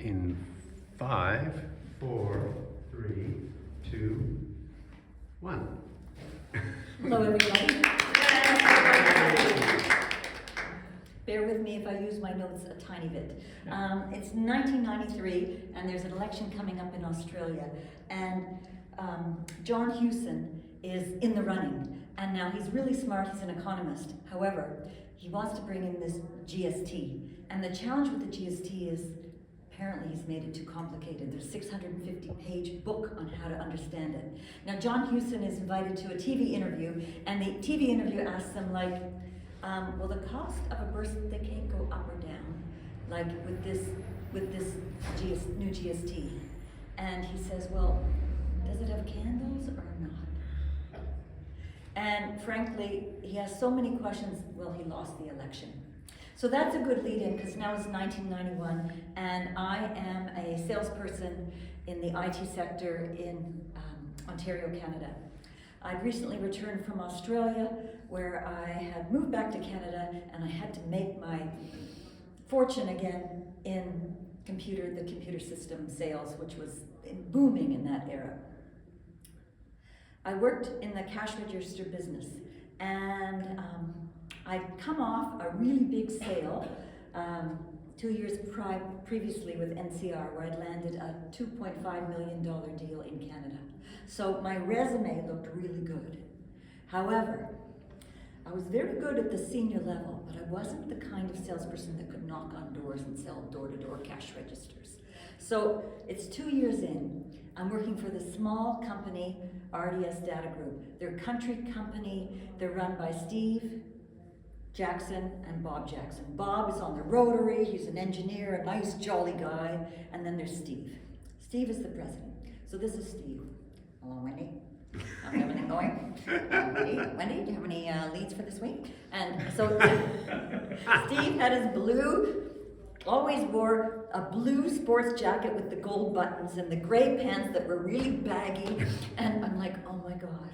In 5, 4, 3, 2, 1. Hello, everybody. Bear with me if I use my notes a tiny bit. It's 1993, and there's an election coming up in Australia, and John Hewson is in the running, and now he's really smart, he's an economist. However, he wants to bring in this GST, and the challenge with the GST is apparently he's made it too complicated. There's a 650-page book on how to understand it. Now, John Hewson is invited to a TV interview, and the TV interview asks him, like, will the cost of a birthday cake go up or down, like with this new GST? And he says, well, does it have candles or not? And frankly, he has so many questions. Well, he lost the election. So that's a good lead-in, because now it's 1991, and I am a salesperson in the IT sector in Ontario, Canada. I'd recently returned from Australia, where I had moved back to Canada, and I had to make my fortune again in the computer system sales, which was booming in that era. I worked in the cash register business, and I'd come off a really big sale 2 years previously with NCR, where I'd landed a $2.5 million deal in Canada. So my resume looked really good. However, I was very good at the senior level, but I wasn't the kind of salesperson that could knock on doors and sell door-to-door cash registers. So it's 2 years in. I'm working for the small company, RDS Data Group. They're a country company. They're run by Steve Jackson and Bob Jackson. Bob is on the Rotary. He's an engineer, a nice, jolly guy. And then there's Steve. Steve is the president. So this is Steve. Hello, Wendy. How's everything going? Wendy, do you have any leads for this week? And so Steve had his always wore a blue sports jacket with the gold buttons and the gray pants that were really baggy. And I'm like, oh my God.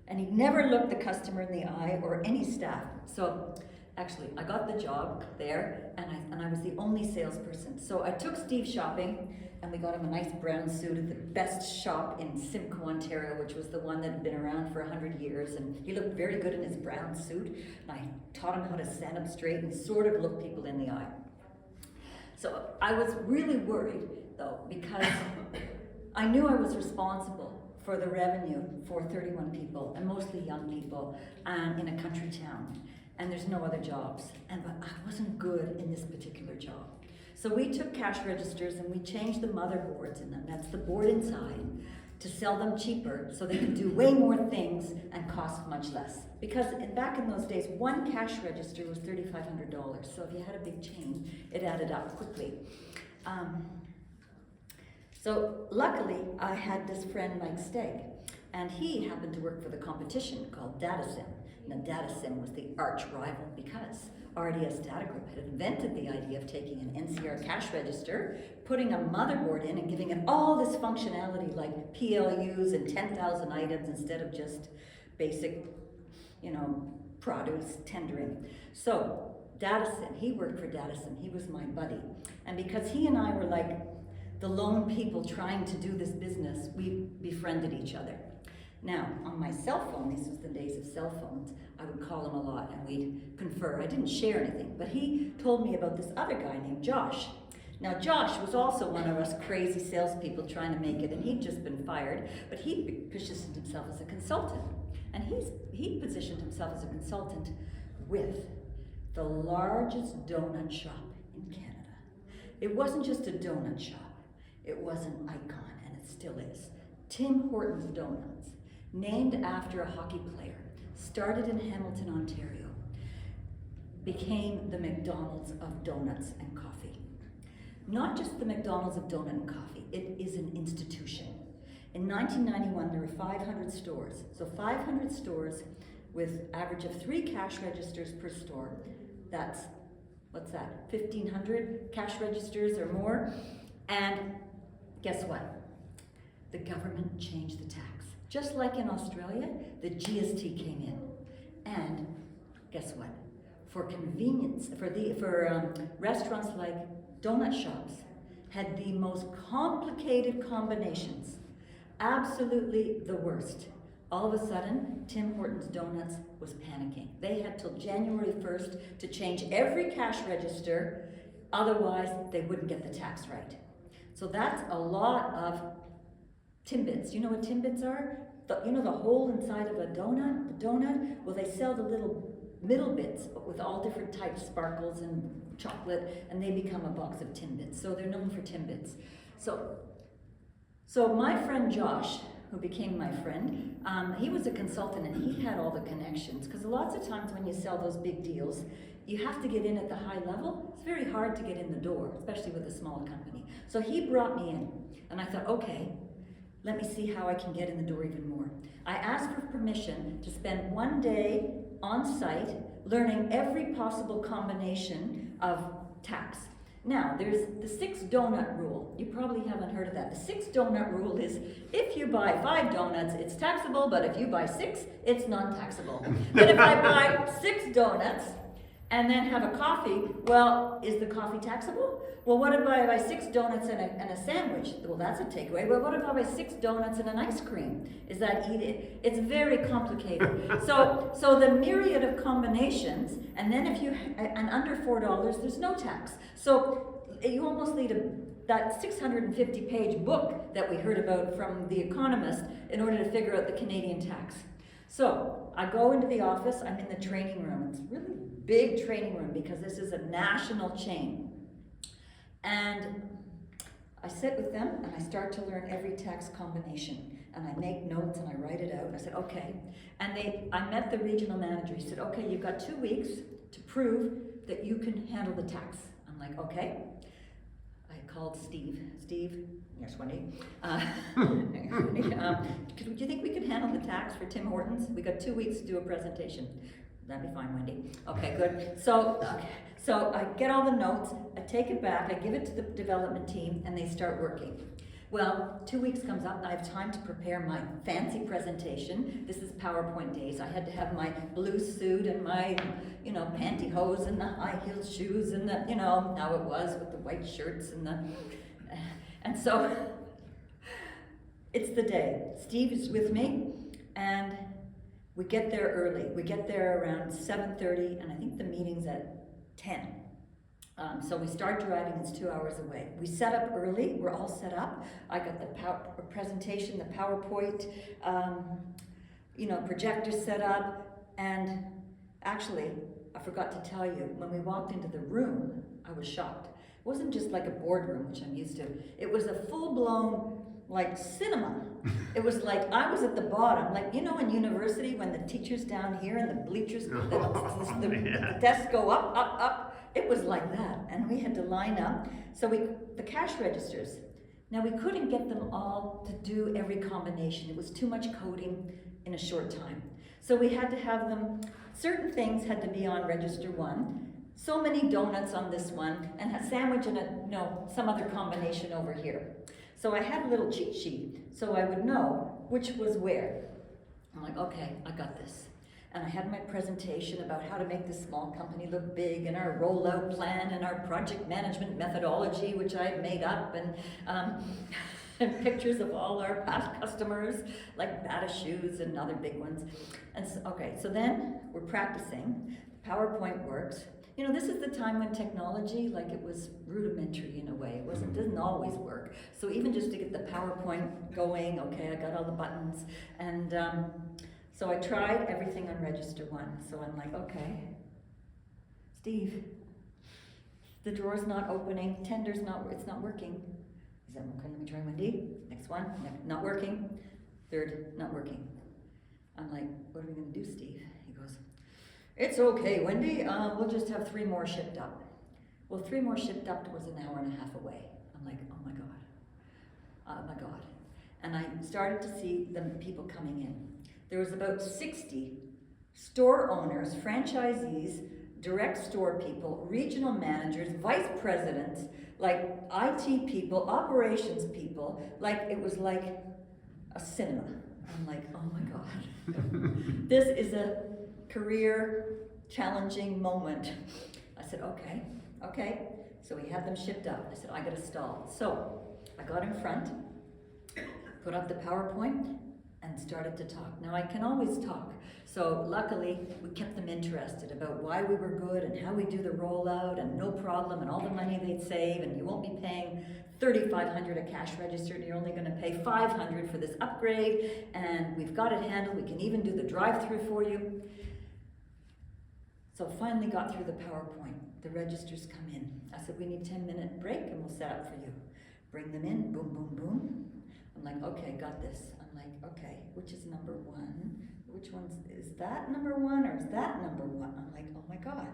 And he never looked the customer in the eye or any staff. So actually, I got the job there, and I was the only salesperson. So I took Steve shopping, and we got him a nice brown suit at the best shop in Simcoe, Ontario, which was the one that had been around for 100 years. And he looked very good in his brown suit. And I taught him how to stand up straight and sort of look people in the eye. So I was really worried, though, because I knew I was responsible for the revenue for 31 people, and mostly young people, in a country town. And there's no other jobs. But I wasn't good in this particular job. So we took cash registers and we changed the motherboards in them, that's the board inside, to sell them cheaper so they could do way more things and cost much less. Because back in those days, one cash register was $3,500. So if you had a big chain, it added up quickly. So luckily, I had this friend, Mike Stegg, and he happened to work for the competition called DataSim. Now, DataSim was the arch rival because RDS Data Group had invented the idea of taking an NCR cash register, putting a motherboard in and giving it all this functionality like PLUs and 10,000 items instead of just basic, produce tendering. So DataSim, he worked for DataSim, he was my buddy. And because he and I were like the lone people trying to do this business, we befriended each other. Now, on my cell phone, this was the days of cell phones, I would call him a lot and we'd confer. I didn't share anything, but he told me about this other guy named Josh. Now, Josh was also one of us crazy salespeople trying to make it, and he'd just been fired, but he positioned himself as a consultant. And he positioned himself as a consultant with the largest donut shop in Canada. It wasn't just a donut shop. It was an icon, and it still is. Tim Hortons Donuts, named after a hockey player, started in Hamilton, Ontario, became the McDonald's of donuts and coffee. Not just the McDonald's of donut and coffee, it is an institution. In 1991, there were 500 stores. So 500 stores with average of 3 cash registers per store. That's, what's that, 1,500 cash registers or more? And guess what? The government changed the tax. Just like in Australia, the GST came in. And guess what? For convenience, for restaurants like donut shops, had the most complicated combinations. Absolutely the worst. All of a sudden, Tim Hortons Donuts was panicking. They had till January 1st to change every cash register, otherwise they wouldn't get the tax right. So that's a lot of Timbits. You know what Timbits are? You know the hole inside of a donut? The donut? Well, they sell the little middle bits, but with all different types, sparkles and chocolate, and they become a box of Timbits. So they're known for Timbits. So my friend Josh, who became my friend, he was a consultant and he had all the connections, because lots of times when you sell those big deals, you have to get in at the high level. It's very hard to get in the door, especially with a small company. So he brought me in, and I thought, okay, let me see how I can get in the door even more. I asked for permission to spend one day on site learning every possible combination of tax. Now, there's the 6 donut rule. You probably haven't heard of that. The 6 donut rule is if you buy 5 donuts, it's taxable, but if you buy 6, it's non-taxable. But if I buy 6 donuts and then have a coffee, well, is the coffee taxable? Well, what if I buy 6 donuts and a sandwich? Well, that's a takeaway. Well, what if I buy 6 donuts and an ice cream? Is that eat it? It's very complicated. So the myriad of combinations, and then if you, and under $4, there's no tax. So you almost need that 650-page book that we heard about from The Economist in order to figure out the Canadian tax. So I go into the office, I'm in the training room. It's a really big training room because this is a national chain. And I sit with them and I start to learn every tax combination. And I make notes and I write it out. And I said, okay. And I met the regional manager. He said, okay, you've got 2 weeks to prove that you can handle the tax. I'm like, okay. I called Steve. Steve, yes, Wendy. Do you think we could handle the tax for Tim Hortons? We got 2 weeks to do a presentation. That'd be fine, Wendy. Okay, good. So I get all the notes, I take it back, I give it to the development team, and they start working. Well, 2 weeks comes up, and I have time to prepare my fancy presentation. This is PowerPoint days. I had to have my blue suit and my, pantyhose and the high-heeled shoes and the, how it was with the white shirts and so it's the day. Steve is with me, and we get there early. We get there around 7:30, and I think the meeting's at 10. So we start driving, it's 2 hours away. We set up early, we're all set up. I got the presentation, the PowerPoint, projector set up, and actually, I forgot to tell you, when we walked into the room, I was shocked. It wasn't just like a boardroom, which I'm used to. It was a full-blown, cinema. It was like I was at the bottom, in university when the teacher's down here and the bleachers, the desks go up, up, up. It was like that, and we had to line up. So the cash registers. Now we couldn't get them all to do every combination. It was too much coding in a short time. So we had to have them, certain things had to be on register 1, so many donuts on this one, and a sandwich and some other combination over here. So I had a little cheat sheet, so I would know which was where. I'm like, okay, I got this. And I had my presentation about how to make this small company look big, and our rollout plan, and our project management methodology, which I had made up, and pictures of all our past customers, like Bata shoes and other big ones. And so then we're practicing. PowerPoint works. This is the time when technology, it was rudimentary in a way. It doesn't always work. So even just to get the PowerPoint going, okay, I got all the buttons. And so I tried everything on register 1. So I'm like, okay, Steve, the drawer's not opening, it's not working. Is that okay? Let me try Wendy. Next one, not working. Third, not working. I'm like, what are we gonna do, Steve? He goes, it's okay, Wendy, we'll just have 3 more shipped up. Well, 3 more shipped up was an hour and a half away. I'm like, oh my God. And I started to see the people coming in. There was about 60 store owners, franchisees, direct store people, regional managers, vice presidents, IT people, operations people, it was like a cinema. I'm like, oh my God. This is a career challenging moment. I said, okay. So we had them shipped out. I said, I got a stall. So I got in front, put up the PowerPoint, and started to talk. Now I can always talk. So luckily, we kept them interested about why we were good and how we do the rollout and no problem and all the money they'd save, and you won't be paying $3,500 at cash register and you're only gonna pay $500 for this upgrade, and we've got it handled. We can even do the drive-through for you. So finally got through the PowerPoint. The registers come in. I said, we need 10-minute break and we'll set up for you. Bring them in, boom, boom, boom. I'm like, okay, got this. I'm like, okay, which is number one? Which one is that number one or is that number one? I'm like, oh my God,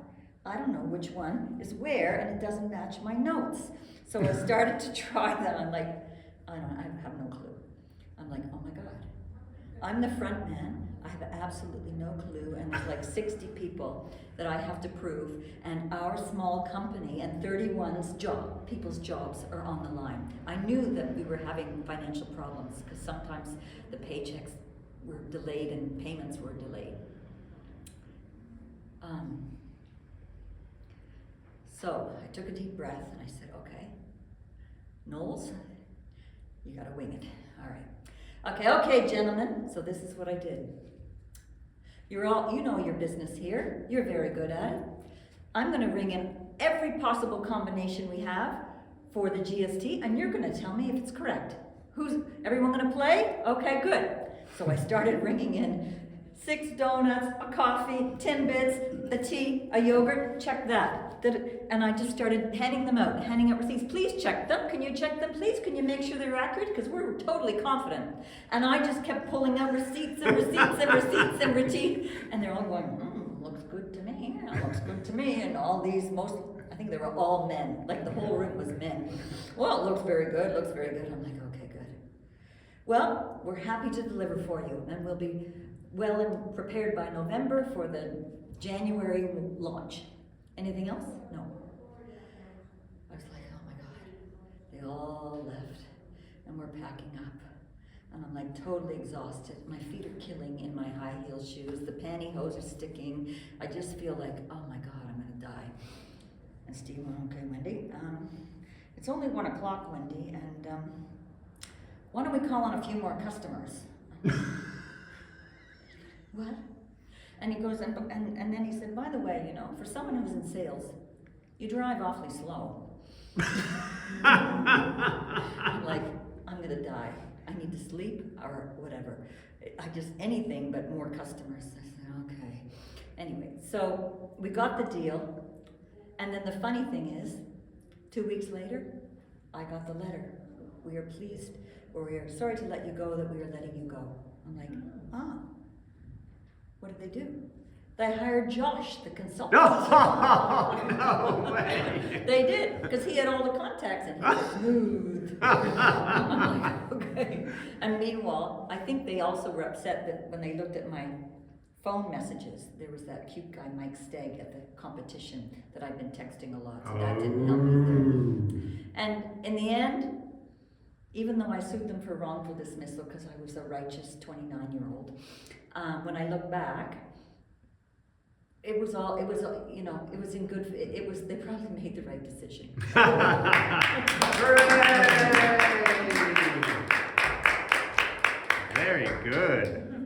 I don't know which one is where and it doesn't match my notes. So I started to try them. I'm like, I have no clue. I'm like, oh my God. I'm the front man. I have absolutely no clue, and there's like 60 people that I have to prove, and our small company and 31's people's jobs are on the line. I knew that we were having financial problems because sometimes the paychecks were delayed and payments were delayed. So I took a deep breath and I said, okay, Knowles, you gotta wing it. All right. Okay, gentlemen. So this is what I did. You know your business here. You're very good at it. I'm gonna ring in every possible combination we have for the GST, and you're gonna tell me if it's correct. Everyone gonna play? Okay, good. So I started ringing in 6 donuts, a coffee, Timbits, a tea, a yogurt, check that. And I just started handing out receipts. Please check them. Can you check them, please? Can you make sure they're accurate? Because we're totally confident. And I just kept pulling out receipts and receipts and receipts and receipts. And they're all going, looks good to me. Yeah, looks good to me. And all these, I think they were all men. Like the whole room was men. Well, it looks very good, looks very good. I'm like, okay, good. Well, we're happy to deliver for you. And we'll be well and prepared by November for the January launch. Anything else? No. I was like, oh my God. They all left and we're packing up. And I'm like totally exhausted. My feet are killing in my high heel shoes. The pantyhose are sticking. I just feel like, oh my God, I'm gonna die. And Steve went, okay, Wendy, it's only 1 o'clock, Wendy, and why don't we call on a few more customers? What? And he goes, and then he said, by the way, for someone who's in sales, you drive awfully slow. I'm like, I'm gonna die. I need to sleep or whatever. Anything but more customers. I said, okay. Anyway, so we got the deal. And then the funny thing is, 2 weeks later, I got the letter. We are pleased, or we are sorry to let you go that we are letting you go. I'm like, what did they do? They hired Josh, the consultant. No way. They did, because he had all the contacts and he was smooth. I'm like, okay. And meanwhile, I think they also were upset that when they looked at my phone messages, there was that cute guy, Mike Stegg, at the competition that I'd been texting a lot, so that didn't help either. And in the end, even though I sued them for wrongful dismissal because I was a righteous 29-year-old, when I look back, they probably made the right decision. Hooray! Very good.